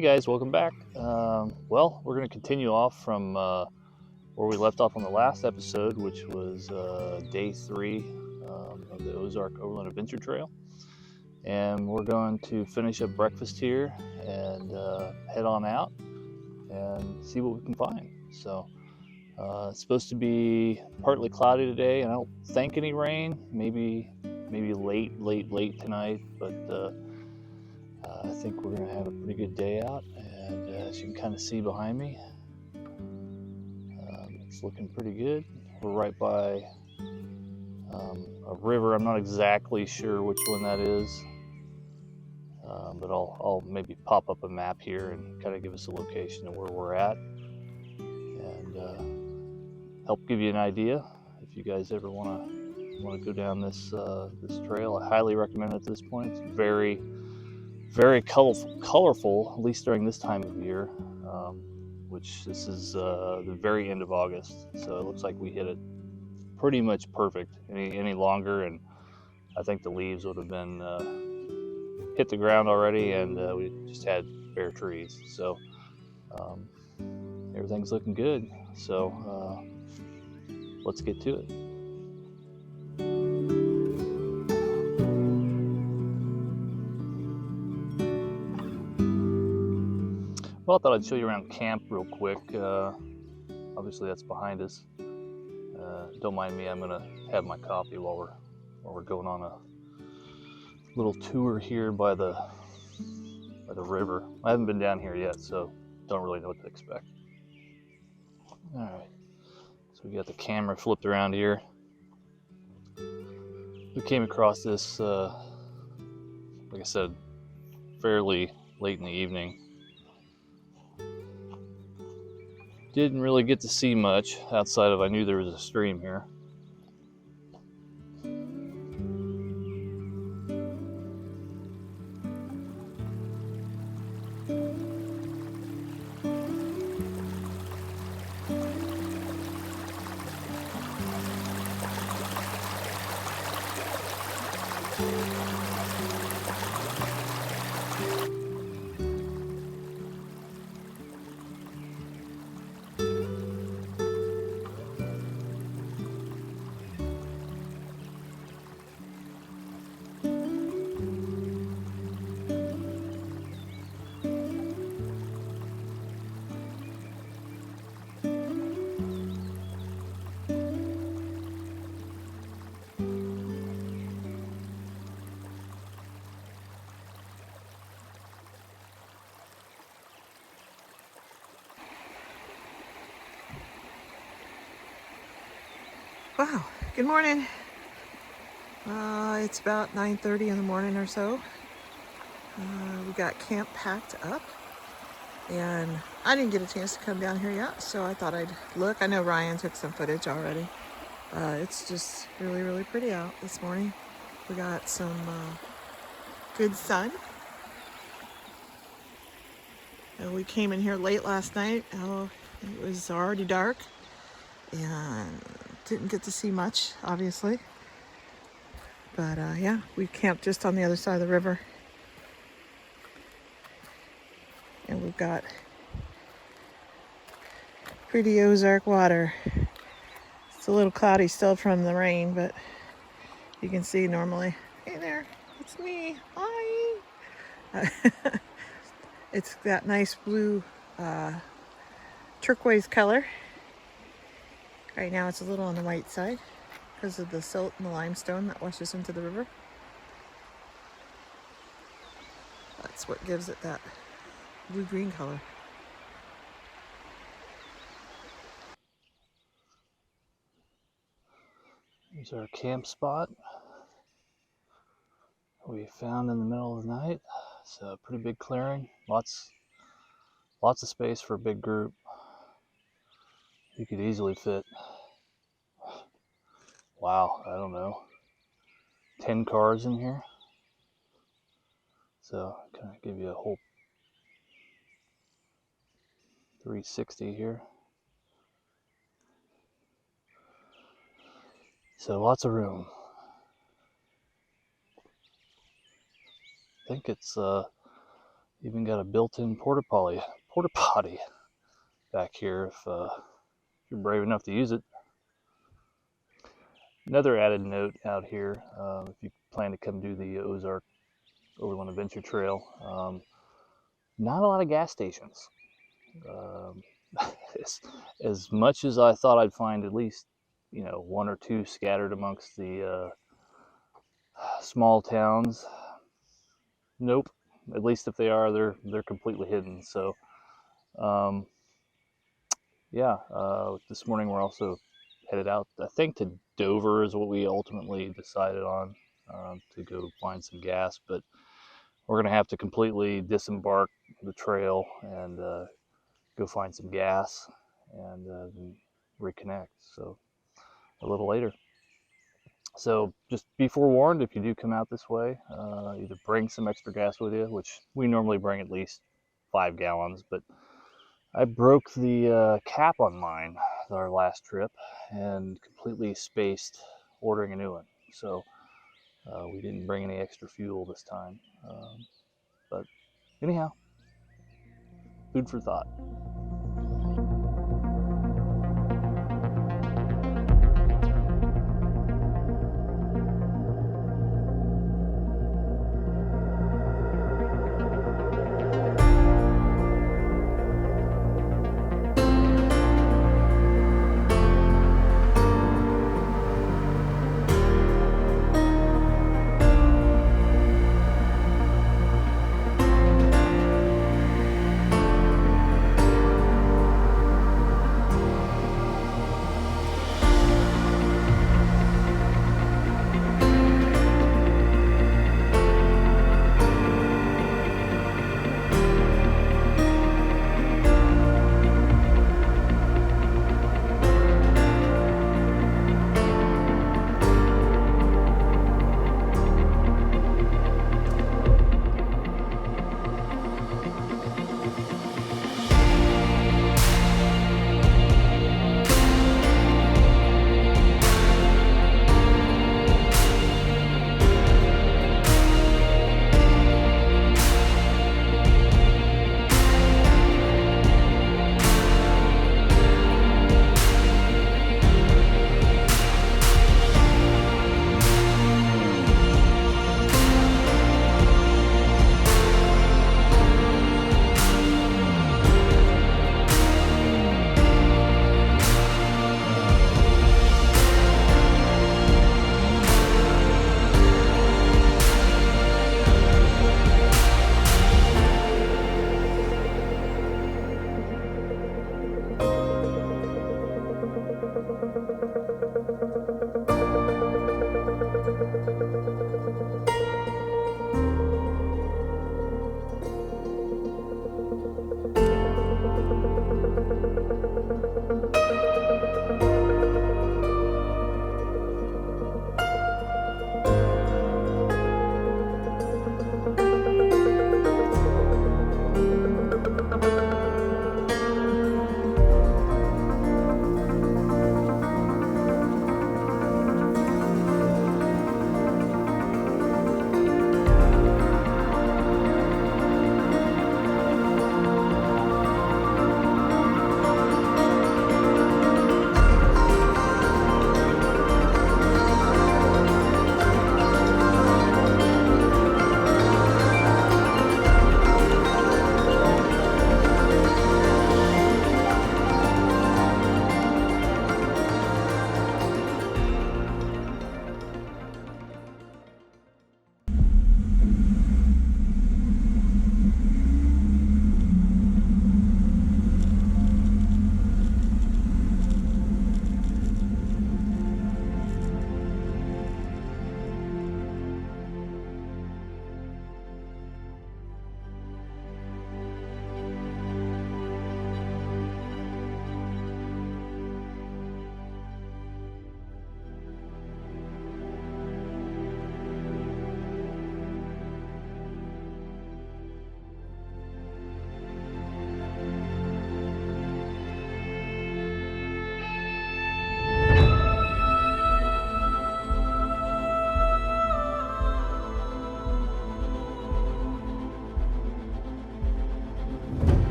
Hey guys, welcome back. Well, we're going to continue off from where we left off on the last episode, which was day 3 of the Ozark Overland Adventure Trail. And we're going to finish up breakfast here and head on out and see what we can find. So it's supposed to be partly cloudy today, and I don't think any rain. Maybe late tonight, but I think we're going to have a pretty good day out. And as you can kind of see behind me, it's looking pretty good. We're right by a river. I'm not exactly sure which one that is, but I'll maybe pop up a map here and kind of give us a location of where we're at, and help give you an idea if you guys ever want to go down this trail. I highly recommend it at this point. It's very colorful, at least during this time of year, which this is the very end of August, so it looks like we hit it pretty much perfect. Any longer, and I think the leaves would have been hit the ground already, and we just had bare trees. So everything's looking good. So let's get to it. Well, I thought I'd show you around camp real quick. Obviously that's behind us. Don't mind me, I'm gonna have my coffee while we're going on a little tour here by the river. I haven't been down here yet, so don't really know what to expect. All right, so we got the camera flipped around here. We came across this, like I said, fairly late in the evening. Didn't really get to see much outside of I knew there was a stream here. Wow, good morning. It's about 9:30 in the morning or so. We got camp packed up, and I didn't get a chance to come down here yet, so I thought I'd look. I know Ryan took some footage already. It's just really, really pretty out this morning. We got some good sun. We came in here late last night. It was already dark, and didn't get to see much, obviously. But yeah, we camped just on the other side of the river. And we've got pretty Ozark water. It's a little cloudy still from the rain, but you can see normally. Hey there, it's me. Hi. It's that nice blue turquoise color. Right now it's a little on the white side because of the silt and the limestone that washes into the river. That's what gives it that blue-green color. Here's our camp spot we found in the middle of the night. It's a pretty big clearing. Lots of space for a big group. You could easily fit, wow, I don't know, 10 cars in here. So kind of give you a whole 360 here. So lots of room. I think it's Even got a built-in porta potty back here if you're brave enough to use it. Another added note out here, if you plan to come do the Ozark Overland Adventure Trail, not a lot of gas stations. Um, as much as I thought I'd find at least, one or two scattered amongst the small towns, nope. At least if they are, they're completely hidden. So, yeah. This morning we're also headed out, I think, to Dover is what we ultimately decided on, to go find some gas. But we're gonna have to completely disembark the trail and go find some gas and then reconnect. So a little later. So just be forewarned, if you do come out this way, either bring some extra gas with you, which we normally bring at least 5 gallons, but I broke the cap on mine our last trip and completely spaced ordering a new one. So we didn't bring any extra fuel this time. But anyhow, food for thought.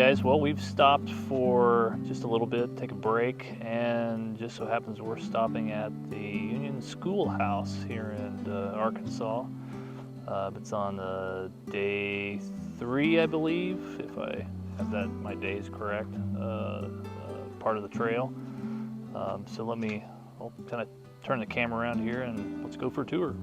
guys, well, we've stopped for just a little bit, take a break, and just so happens we're stopping at the Union Schoolhouse here in Arkansas. It's on day 3, I believe, if I have that my days correct, part of the trail. I'll kind of turn the camera around here and let's go for a tour.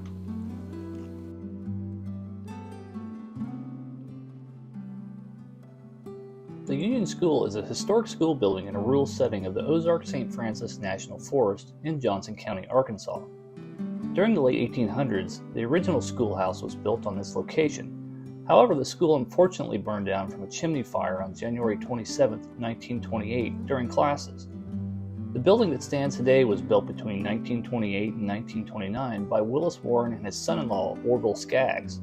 The Union School is a historic school building in a rural setting of the Ozark St. Francis National Forest in Johnson County, Arkansas. During the late 1800s, the original schoolhouse was built on this location. However, the school unfortunately burned down from a chimney fire on January 27, 1928, during classes. The building that stands today was built between 1928 and 1929 by Willis Warren and his son-in-law, Orville Skaggs.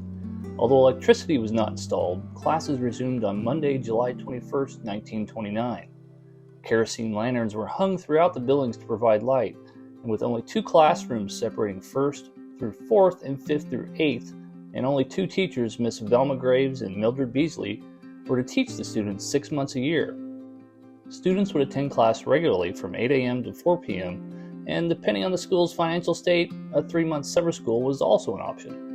Although electricity was not installed, classes resumed on Monday, July 21, 1929. Kerosene lanterns were hung throughout the buildings to provide light, and with only 2 classrooms separating 1st through 4th and 5th through 8th, and only 2 teachers, Miss Velma Graves and Mildred Beasley, were to teach the students 6 months a year. Students would attend class regularly from 8 a.m. to 4 p.m., and depending on the school's financial state, a 3-month summer school was also an option.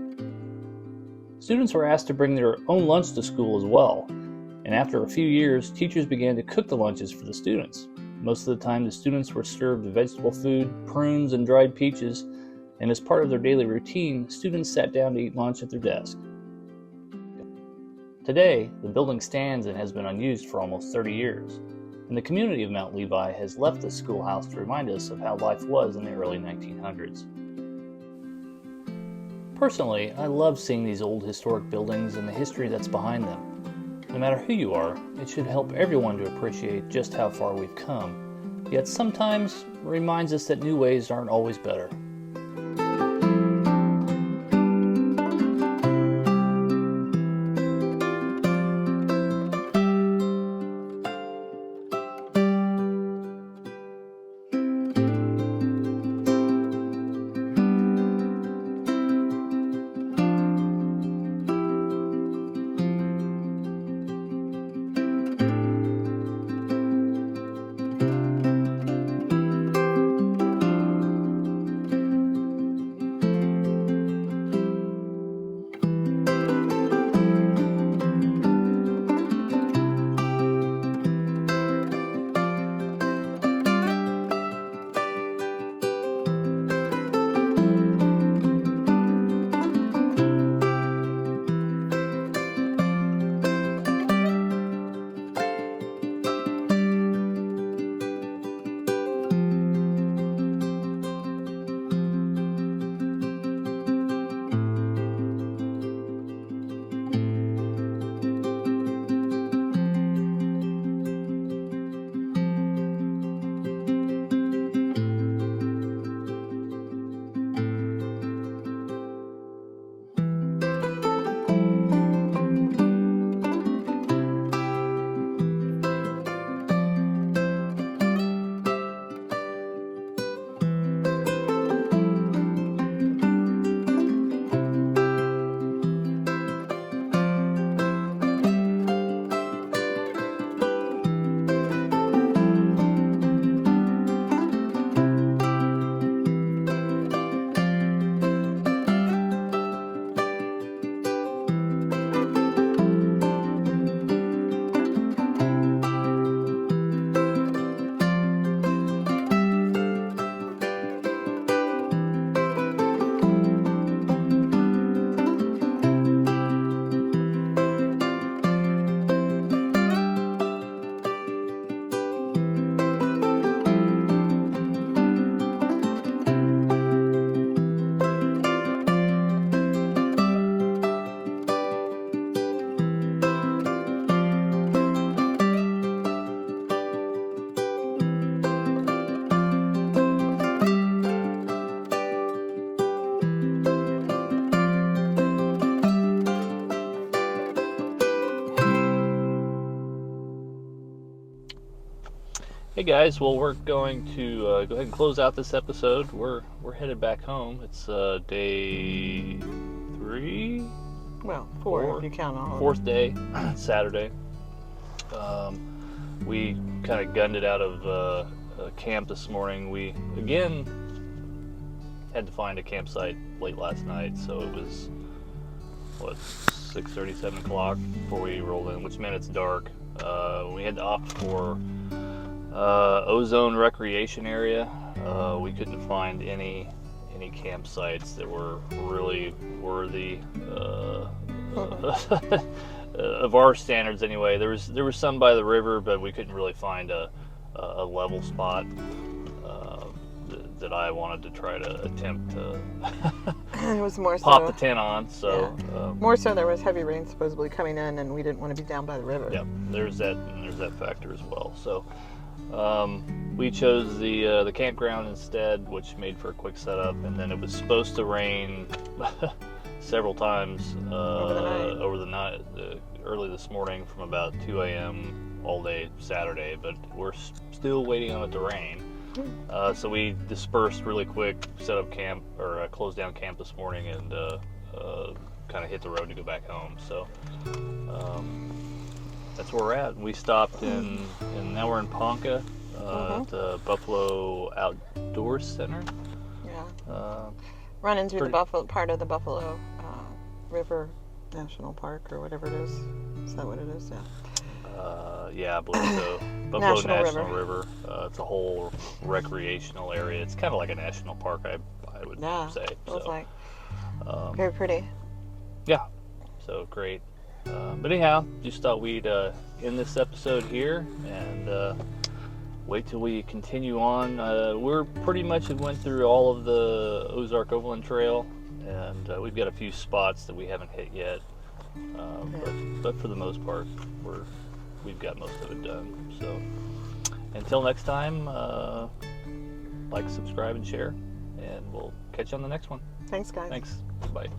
Students were asked to bring their own lunch to school as well, and after a few years, teachers began to cook the lunches for the students. Most of the time, the students were served vegetable food, prunes, and dried peaches, and as part of their daily routine, students sat down to eat lunch at their desk. Today, the building stands and has been unused for almost 30 years, and the community of Mount Levi has left this schoolhouse to remind us of how life was in the early 1900s. Personally, I love seeing these old historic buildings and the history that's behind them. No matter who you are, it should help everyone to appreciate just how far we've come, yet sometimes reminds us that new ways aren't always better. Hey guys, well we're going to go ahead and close out this episode. We're headed back home. It's day 3? Well, 4 if you count all. 4th day, Saturday. We kind of gunned it out of camp this morning. We again had to find a campsite late last night, so it was 6:30, 7 o'clock before we rolled in, which meant it's dark. We had to opt for Ozone recreation area. We couldn't find any campsites that were really worthy of our standards anyway. There was some by the river, but we couldn't really find a level spot that I wanted to try to attempt to It was more pop so, the tent on. So more so there was heavy rain supposedly coming in, and we didn't want to be down by the river. yeah, there's that factor as well. So we chose the campground instead, which made for a quick setup. And then it was supposed to rain several times over the night, early this morning from about 2 a.m. all day Saturday, but we're still waiting on it to rain. So we dispersed really quick, set up camp, or closed down camp this morning, and kind of hit the road to go back home. So that's where we're at. We stopped and now we're in Ponca at the Buffalo Outdoor Center. Yeah. Running through the part of the Buffalo River National Park, or whatever it is. Is that what it is? Yeah. Yeah, I believe so. Buffalo National River. It's a whole recreational area. It's kind of like a national park, I would say. Feels like very pretty. Yeah, so great. But anyhow, just thought we'd end this episode here and wait till we continue on. We're pretty much went through all of the Ozark Overland Trail, and we've got a few spots that we haven't hit yet. But for the most part, we've got most of it done. So until next time, like, subscribe, and share, and we'll catch you on the next one. Thanks, guys. Thanks. Bye.